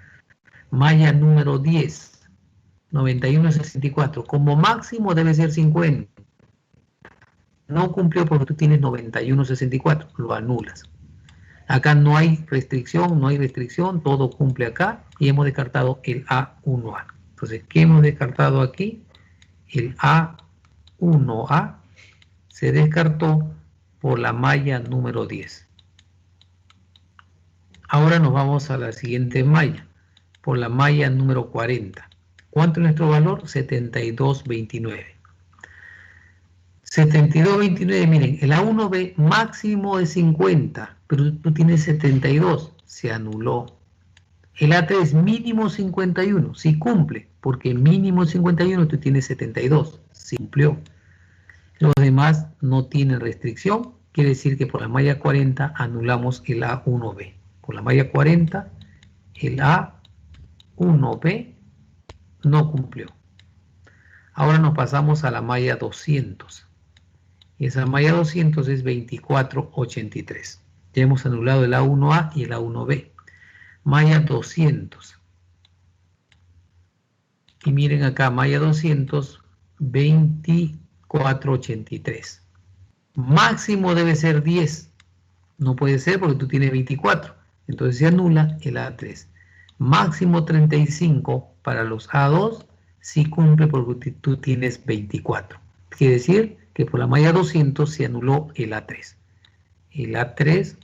Speaker 1: malla número 10, 9164. Como máximo debe ser 50. No cumplió porque tú tienes 9164, lo anulas. Acá no hay restricción, todo cumple acá y hemos descartado el A1A. Entonces, ¿qué hemos descartado aquí? El A1A se descartó por la malla número 10. Ahora nos vamos a la siguiente malla, por la malla número 40. ¿Cuánto es nuestro valor? 7229. 7229, miren, el A1B máximo es 50, pero tú tienes 72, se anuló. El A3 mínimo 51, sí cumple, porque mínimo 51 tú tienes 72, sí cumplió. Los demás no tienen restricción, quiere decir que por la malla 40 anulamos el A1B. Por la malla 40, el A1B no cumplió. Ahora nos pasamos a la malla 200. Y esa malla 200 es 2483. Ya hemos anulado el A1A y el A1B. Malla 200. Y miren acá, malla 200, 2483. Máximo debe ser 10. No puede ser porque tú tienes 24. Entonces se anula el A3. Máximo 35 para los A2 sí cumple porque tú tienes 24. Quiere decir que por la malla 200 se anuló el A3. El A3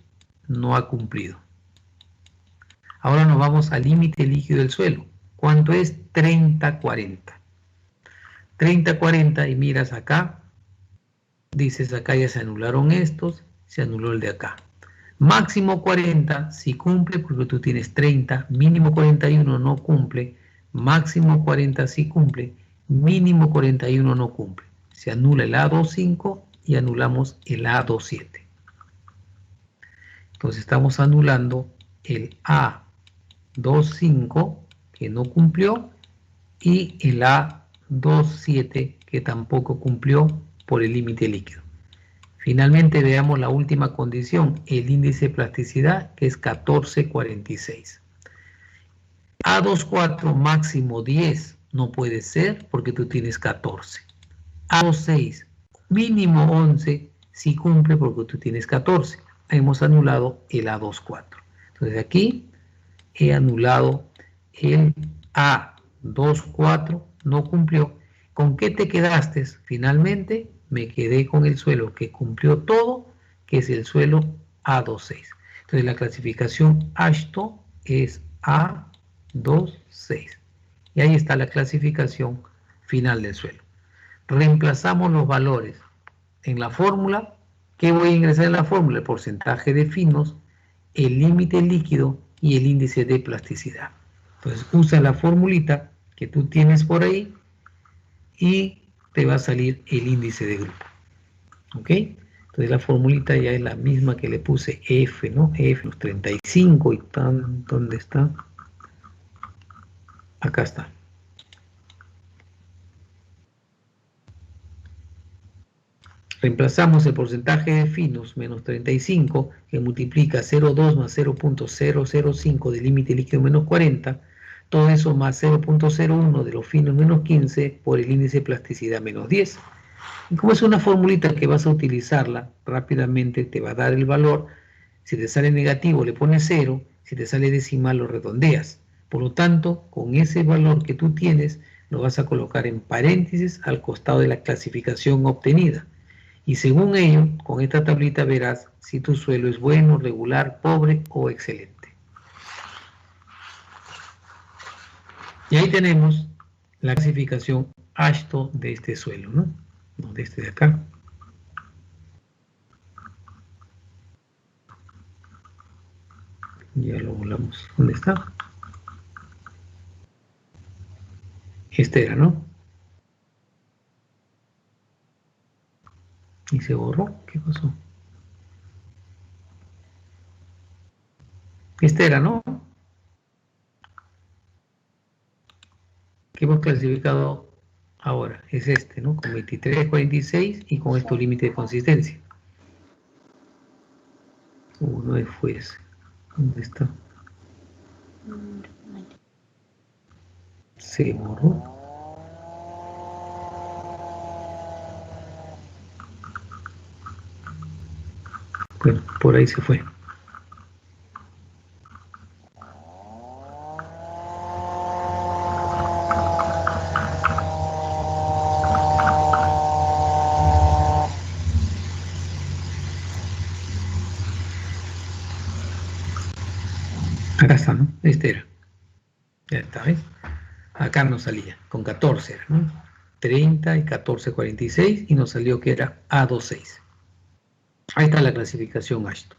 Speaker 1: no ha cumplido. Ahora nos vamos al límite líquido del suelo. ¿Cuánto es? 30-40. 30-40 y miras acá. Dices acá ya se anularon estos, se anuló el de acá. Máximo 40 si cumple porque tú tienes 30, mínimo 41 no cumple, máximo 40 si cumple, mínimo 41 no cumple. Se anula el A25 y anulamos el A27. Entonces estamos anulando el A25 que no cumplió y el A27 que tampoco cumplió por el límite líquido. Finalmente veamos la última condición, el índice de plasticidad que es 1446. A24 máximo 10 no puede ser porque tú tienes 14. A26 mínimo 11 sí cumple porque tú tienes 14. Hemos anulado el A24. Entonces aquí he anulado el A24, no cumplió. ¿Con qué te quedaste? Finalmente me quedé con el suelo que cumplió todo, que es el suelo A26. Entonces la clasificación AASHTO es A26. Y ahí está la clasificación final del suelo. Reemplazamos los valores en la fórmula. ¿Qué voy a ingresar en la fórmula? El porcentaje de finos, el límite líquido y el índice de plasticidad. Entonces usa la formulita que tú tienes por ahí y te va a salir el índice de grupo. ¿Ok? Entonces la formulita ya es la misma que le puse F, ¿no? F, los 35 y tan, ¿dónde está? Acá está. Reemplazamos el porcentaje de finos menos 35 que multiplica 0,2 más 0.005 del límite líquido menos 40. Todo eso más 0.01 de los finos menos 15 por el índice de plasticidad menos 10. Y como es una formulita que vas a utilizarla rápidamente, te va a dar el valor. Si te sale negativo le pones 0, si te sale decimal lo redondeas. Por lo tanto, con ese valor que tú tienes, lo vas a colocar en paréntesis al costado de la clasificación obtenida. Y según ello, con esta tablita verás si tu suelo es bueno, regular, pobre o excelente. Y ahí tenemos la clasificación AASHTO de este suelo, ¿no? De este de acá. Ya lo volamos. ¿Dónde está? Este era, ¿no? Y se borró. ¿Qué pasó? Este era, ¿no? Que hemos clasificado ahora. Es este, ¿no? Con 23,46 y con esto límite de consistencia. No fue ese. ¿Dónde está? Se borró. Bueno, por ahí se fue. Acá está, ¿no? Este era. Ya está, ¿ves? Acá nos salía, con 14 era, ¿no? 30 y 14,46 y nos salió que era A26. Ahí está la clasificación AASHTO.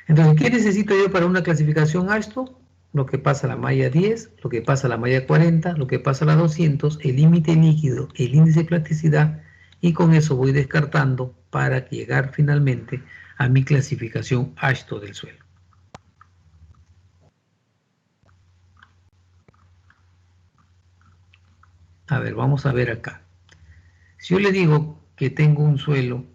Speaker 1: Entonces, ¿qué necesito yo para una clasificación AASHTO? Lo que pasa a la malla 10, lo que pasa a la malla 40, lo que pasa a la 200, el límite líquido, el índice de plasticidad, y con eso voy descartando para llegar finalmente a mi clasificación AASHTO del suelo. A ver, vamos a ver acá. Si yo le digo que tengo un suelo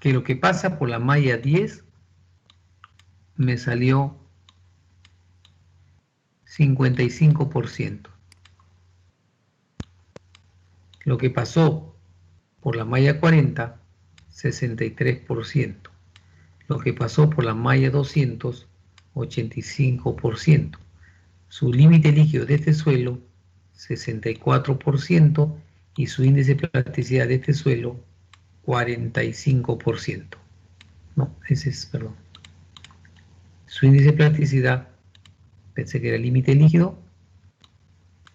Speaker 1: que lo que pasa por la malla 10 me salió 55%. Lo que pasó por la malla 40 63%. Lo que pasó por la malla 200, 85%. Su límite líquido de este suelo, 64%, y su índice de plasticidad de este suelo, 45%. No, ese es, perdón. Su índice de plasticidad, pensé que era el límite líquido,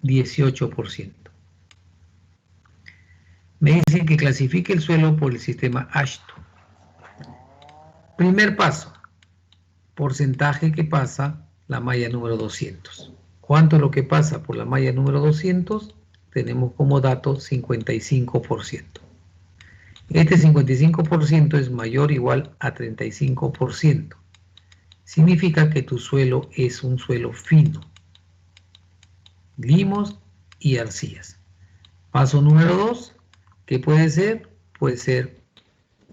Speaker 1: 18%. Me dicen que clasifique el suelo por el sistema AASHTO. Primer paso, porcentaje que pasa la malla número 200. ¿Cuánto es lo que pasa por la malla número 200? Tenemos como dato 55%. Este 55% es mayor o igual a 35%. Significa que tu suelo es un suelo fino. Limos y arcillas. Paso número 2, ¿qué puede ser? Puede ser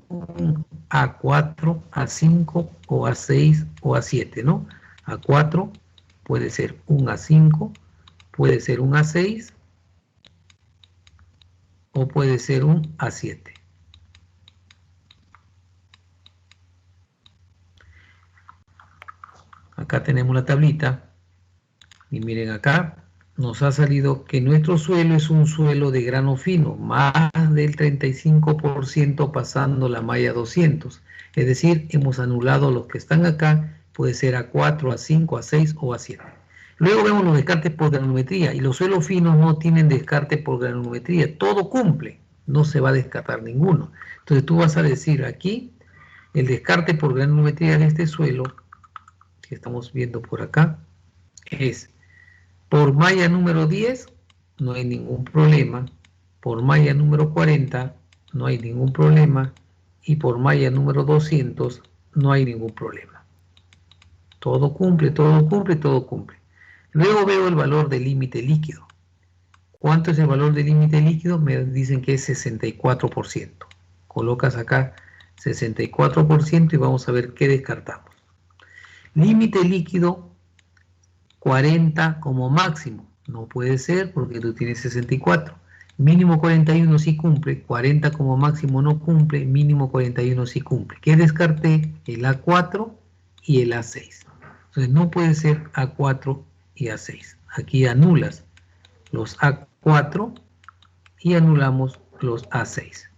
Speaker 1: un A4, A5 o A6 o A7, ¿no? A4 puede ser un A5, puede ser un A6 o puede ser un A7. Acá tenemos la tablita y miren acá, nos ha salido que nuestro suelo es un suelo de grano fino, más del 35% pasando la malla 200. Es decir, hemos anulado los que están acá, puede ser A4, A5, A6 o A7. Luego vemos los descartes por granulometría y los suelos finos no tienen descarte por granulometría, todo cumple, no se va a descartar ninguno. Entonces tú vas a decir aquí, el descarte por granulometría de este suelo, que estamos viendo por acá, es por malla número 10, no hay ningún problema. Por malla número 40, no hay ningún problema. Y por malla número 200, no hay ningún problema. Todo cumple, todo cumple, todo cumple. Luego veo el valor del límite líquido. ¿Cuánto es el valor del límite líquido? Me dicen que es 64%. Colocas acá 64% y vamos a ver qué descartamos. Límite líquido 40 como máximo. No puede ser porque tú tienes 64. Mínimo 41 sí cumple, 40 como máximo no cumple, mínimo 41 sí cumple. ¿Qué descarté? El A4 y el A6. Entonces no puede ser A4 y A6. Aquí anulas los A4 y anulamos los A6.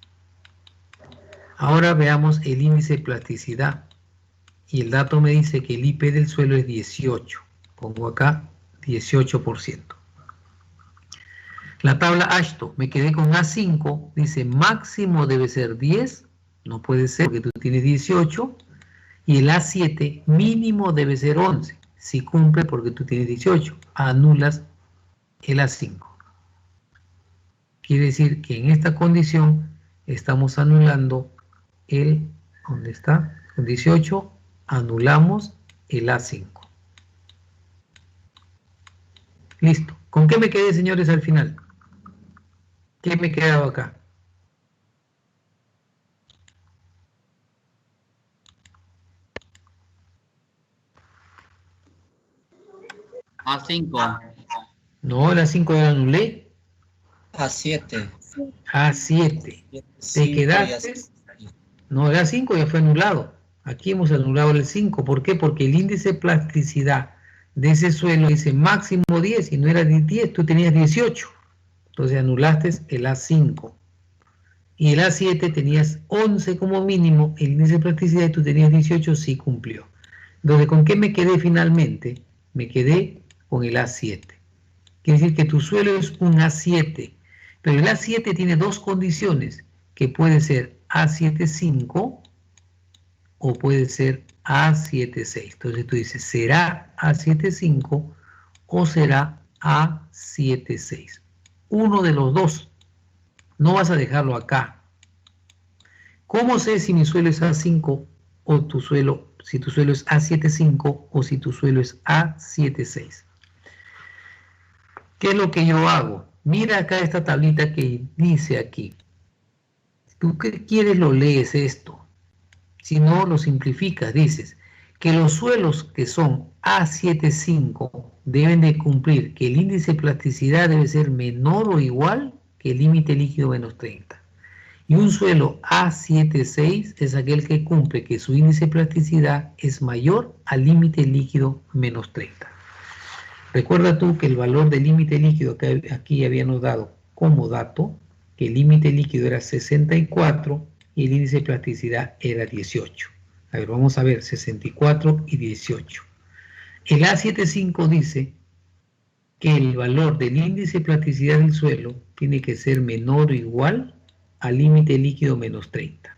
Speaker 1: Ahora veamos el índice de plasticidad. Y el dato me dice que el IP del suelo es 18. Pongo acá 18%. La tabla AASHTO, me quedé con A5, dice máximo debe ser 10, no puede ser porque tú tienes 18, y el A7 mínimo debe ser 11, si cumple porque tú tienes 18, anulas el A5. Quiere decir que en esta condición estamos anulando el, ¿dónde está? Con 18 anulamos el A5. Listo. ¿Con qué me quedé, señores, al final? ¿Qué me he quedado acá?
Speaker 4: A5.
Speaker 1: No, el A5 ya lo anulé.
Speaker 4: A7.
Speaker 1: A7. Te quedaste. No, el A5 ya fue anulado. Aquí hemos anulado el 5. ¿Por qué? Porque el índice de plasticidad de ese suelo dice máximo 10 y no era 10, tú tenías 18. Entonces anulaste el A5. Y el A7 tenías 11 como mínimo, el índice de plasticidad y tú tenías 18, sí cumplió. Entonces, ¿con qué me quedé finalmente? Me quedé con el A7. Quiere decir que tu suelo es un A7, pero el A7 tiene dos condiciones, que puede ser A75 o puede ser A76. Entonces tú dices, ¿será A75 o será A76? Uno de los dos. No vas a dejarlo acá. ¿Cómo sé si mi suelo es A5 o tu suelo, si tu suelo es A75 o si tu suelo es A76? ¿Qué es lo que yo hago? Mira acá esta tablita que dice aquí. ¿Tú qué quieres? Lo lees esto. Si no, lo simplificas. Dices que los suelos que son A75 deben de cumplir que el índice de plasticidad debe ser menor o igual que el límite líquido menos 30. Y un suelo A76 es aquel que cumple que su índice de plasticidad es mayor al límite líquido menos 30. Recuerda tú que el valor del límite líquido que aquí habíamos dado como dato, que el límite líquido era 64 y el índice de plasticidad era 18. A ver, vamos a ver, 64 y 18. El A75 dice que el valor del índice de plasticidad del suelo tiene que ser menor o igual al límite líquido menos 30.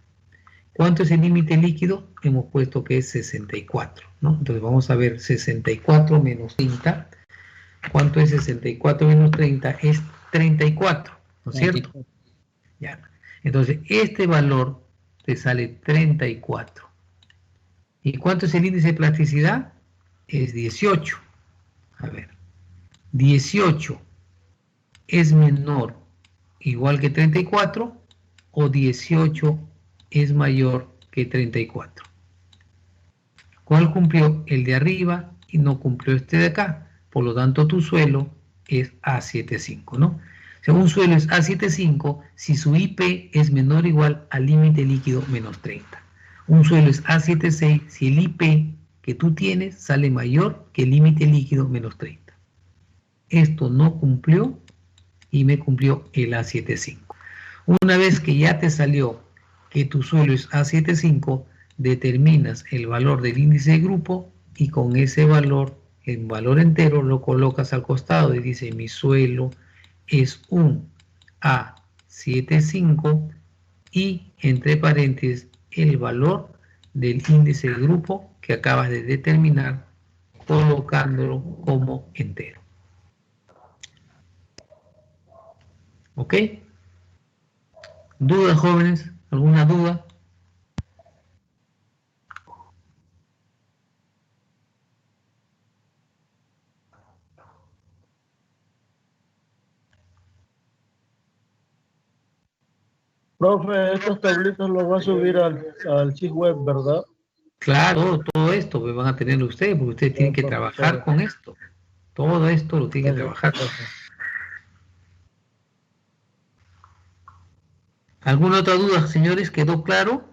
Speaker 1: ¿Cuánto es el límite líquido? Hemos puesto que es 64, ¿no? Entonces vamos a ver 64 menos 30. ¿Cuánto es 64 menos 30? Es 34, ¿no es cierto? Ya. Entonces este valor te sale 34. ¿Y cuánto es el índice de plasticidad? Es 18. A ver, 18 es menor igual que 34 o 18 es mayor que 34. ¿Cuál cumplió? El de arriba y no cumplió este de acá. Por lo tanto, tu suelo es A75, ¿no? O sea, un suelo es A75 si su IP es menor o igual al límite líquido menos 30. Un suelo es A76 si el IP que tú tienes sale mayor que el límite líquido menos 30. Esto no cumplió y me cumplió el A75. Una vez que ya te salió que tu suelo es A75, determinas el valor del índice de grupo y con ese valor, el valor entero, lo colocas al costado y dice mi suelo es un A75 y entre paréntesis el valor del índice de grupo que acabas de determinar colocándolo como entero. ¿Ok? ¿Dudas, jóvenes? ¿Alguna duda?
Speaker 5: Profe, estas tablitas las va a subir al sitio web, ¿verdad?
Speaker 1: Claro, todo esto pues van a tener ustedes, porque ustedes tienen que trabajar con esto. Todo esto lo tienen que trabajar. ¿Alguna otra duda, señores? ¿Quedó claro?